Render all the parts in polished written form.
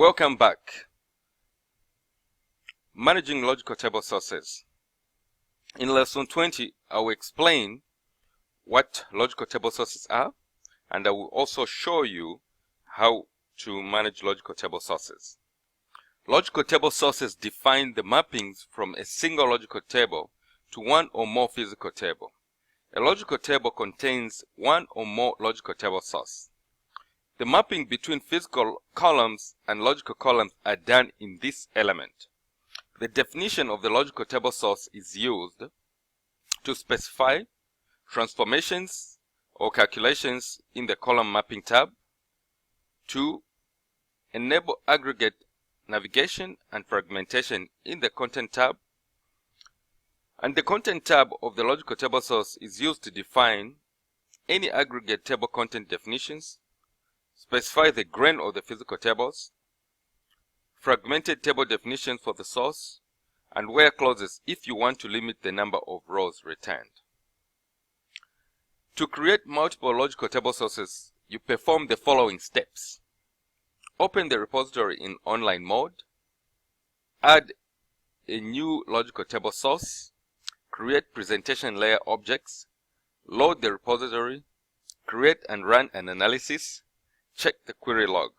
Welcome back. Managing logical table sources. In lesson 20, I will explain what logical table sources are, and I will also show you how to manage logical table sources. Logical table sources define the mappings from a single logical table to one or more physical table. A logical table contains one or more logical table sources. The mapping between physical columns and logical columns are done in this element. The definition of the logical table source is used to specify transformations or calculations in the column mapping tab, to enable aggregate navigation and fragmentation in the content tab, and the content tab of the logical table source is used to define any aggregate table content definitions, specify the grain of the physical tables, fragmented table definitions for the source, and where clauses if you want to limit the number of rows returned. To create multiple logical table sources, you perform the following steps. Open the repository in online mode, add a new logical table source, create presentation layer objects, load the repository, create and run an analysis, check the query log.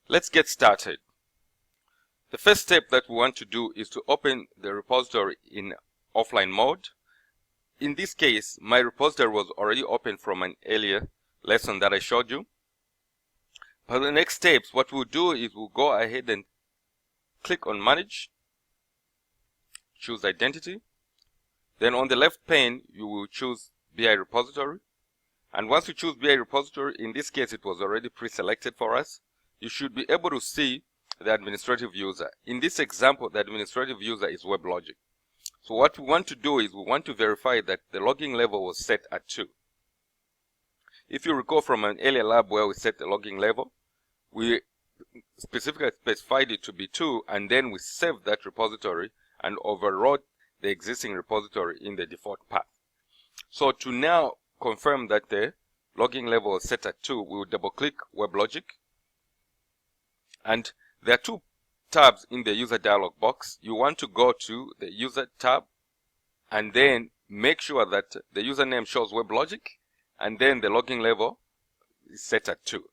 Let's get started. The first step that we want to do is to open the repository in offline mode. In this case, my repository was already open from an earlier lesson that I showed you. For the next steps, what we'll do is we'll go ahead and click on Manage, choose Identity. Then on the left pane, you will choose BI Repository. And once you choose BI Repository, in this case it was already pre-selected for us, you should be able to see the administrative user. In this example, the administrative user is WebLogic. So what we want to do is we want to verify that the logging level was set at 2. If you recall from an earlier lab where we set the logging level, we specifically specified it to be 2, and then we saved that repository and overrode the existing repository in the default path. So to now confirm that the logging level is set at 2, we will double click WebLogic, and there are two tabs in the user dialog box. You want to go to the user tab and then make sure that the username shows WebLogic and then the logging level is set at 2.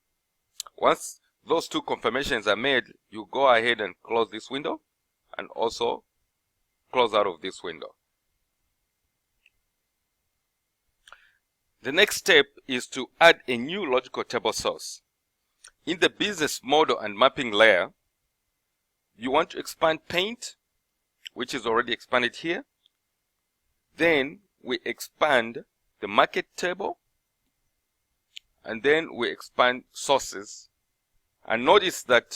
Once those two confirmations are made, you go ahead and close this window and also close out of this window. The next step is to add a new logical table source. In the business model and mapping layer, you want to expand Paint, which is already expanded here. Then we expand the market table, and then we expand sources. And notice that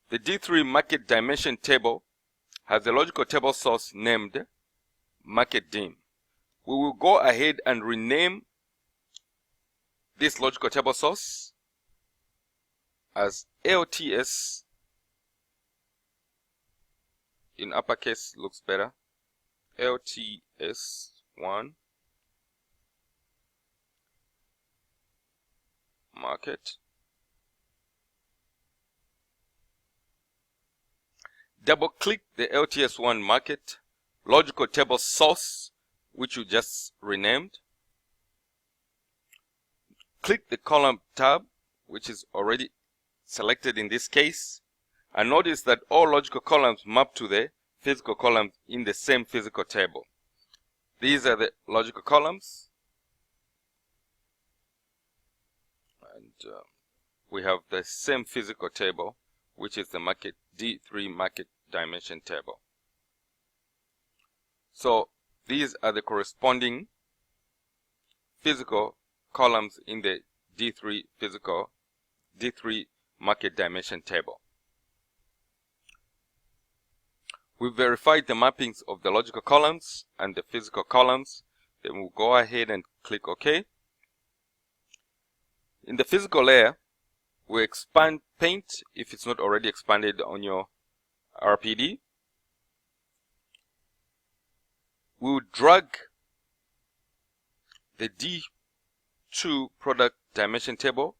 the D3 market dimension table has a logical table source named market dim. We will go ahead and rename this logical table source as LTS, in uppercase looks better, LTS1 market. Double click the LTS1 market logical table source, which you just renamed. Click the column tab, which is already selected in this case, and notice that all logical columns map to the physical columns in the same physical table. These are the logical columns, and we have the same physical table, which is the market D3 market dimension table. So these are the corresponding physical columns in the D3 market dimension table. We verified the mappings of the logical columns and the physical columns. Then we'll go ahead and click OK. In the physical layer, we expand Paint if it's not already expanded on your RPD. We'll drag the D2 product dimension table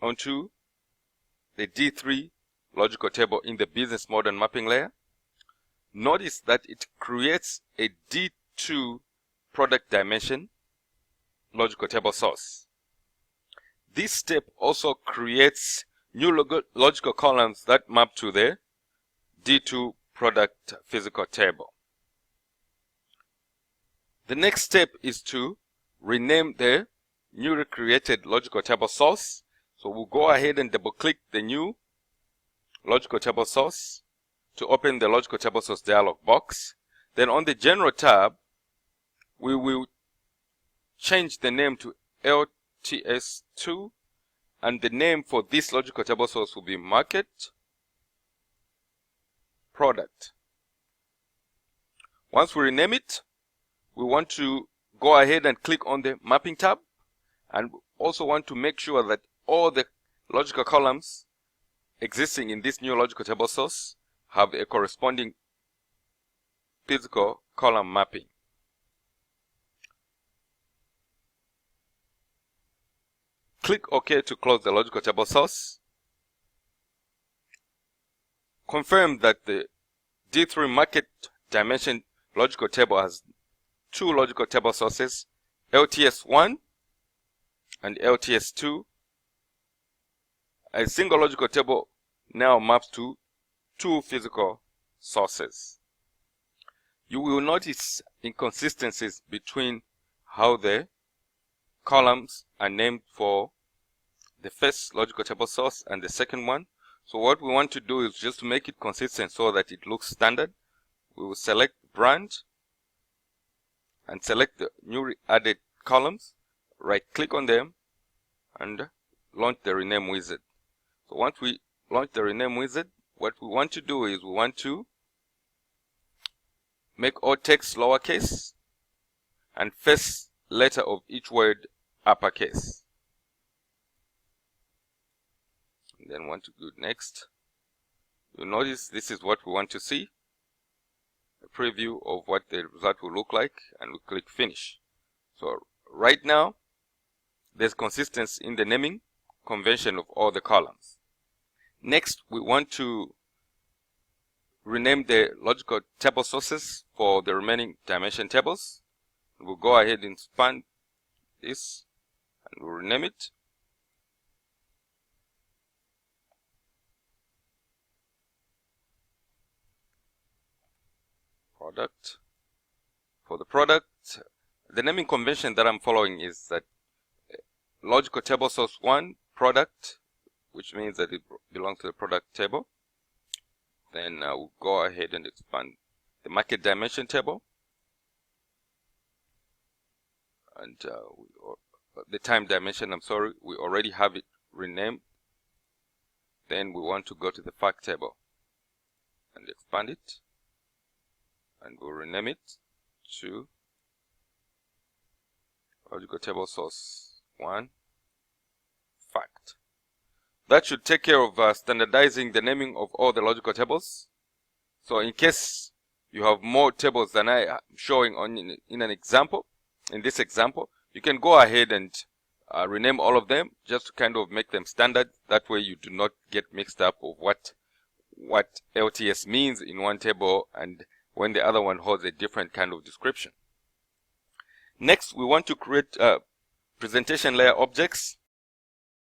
onto the D3 logical table in the business model mapping layer, notice that it creates a D2 product dimension logical table source. This step also creates new logical columns that map to the D2 product physical table. The next step is to rename the newly created logical table source. So we'll go ahead and double click the new logical table source to open the logical table source dialog box. Then on the general tab, we will change the name to LTS2, and the name for this logical table source will be market product. Once we rename it, we want to go ahead and click on the mapping tab, and also want to make sure that all the logical columns existing in this new logical table source have a corresponding physical column mapping. Click OK to close the logical table source. Confirm that the D3 market dimension logical table has two logical table sources, LTS1 and LTS2. A single logical table now maps to two physical sources. You will notice inconsistencies between how the columns are named for the first logical table source and the second one. So what we want to do is just to make it consistent so that it looks standard. We will select brand and select the newly added columns, right click on them and launch the rename wizard. So once we launch the rename wizard, what we want to do is we want to make all text lowercase and first letter of each word uppercase. And then want to do next. You'll notice this is what we want to see, a preview of what the result will look like, and we click finish. So right now there's consistency in the naming convention of all the columns. Next, we want to rename the logical table sources for the remaining dimension tables. We'll go ahead and expand this and we'll rename it. Product. For the product, the naming convention that I'm following is that logical table source 1 product, which means that it belongs to the product table. Then we'll go ahead and expand the market dimension table, and the time dimension, we already have it renamed. Then we want to go to the fact table and expand it, and we'll rename it to logical table source 1 fact. That should take care of standardizing the naming of all the logical tables. So in case you have more tables than I am showing on in an example, in this example, you can go ahead and rename all of them just to kind of make them standard. That way you do not get mixed up of what LTS means in one table and when the other one holds a different kind of description. Next, we want to create presentation layer objects.